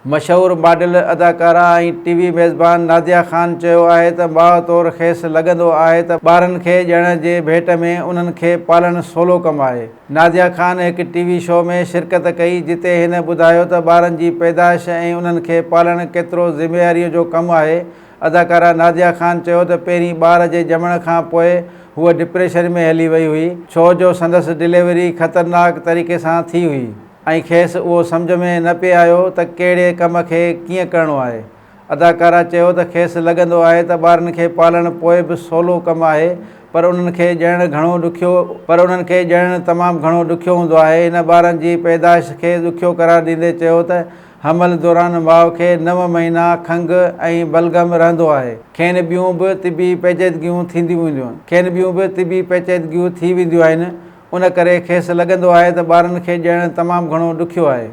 मशहूर मॉडल अदाकारा ऐं टीवी मेज़बान नादिया ख़ान चयो आहे त माउ तौरु खेसि लॻंदो आहे त ॿारनि खे ॾियण जे भेट में उन्हनि खे पालणु सवलो कमु आहे। नादिया ख़ान हिकु टीवी शो में शिरकत कई जिते हिन ॿुधायो त ॿारनि जी पैदाइश ऐं उन्हनि खे पालणु केतिरो ज़िमेवारीअ जो कमु आहे। अदाकारा नादिया ख़ान चयो त पहिरीं ॿार जे ॼमण खां पोइ हूअ डिप्रेशन में हली वई हुई छो जो संदसि डिलीवरी ख़तरनाक तरीक़े सां थी हुई ऐं खेसि उहो सम्झ में न पिए आयो त कहिड़े कम खे कीअं करिणो आहे। अदाकारा चयो त खेसि लॻंदो आहे त ॿारनि खे पालणु पोइ बि सवलो कमु आहे पर उन्हनि खे ॼणणु तमामु घणो ॾुखियो हूंदो आहे। हिन ॿारनि जी पैदाइश खे ॾुखियो करार ॾींदे चयो त हमल दौरान माउ खे 9 महीना खंघि ऐं बलगम रहंदो आहे। खेनि ॿियूं बि तिबी पेचीदगियूं थी वेंदियूं आहिनि। उन करे खेसि लॻंदो आहे त ॿारनि खे ॼणणु तमामु घणो ॾुखियो आहे।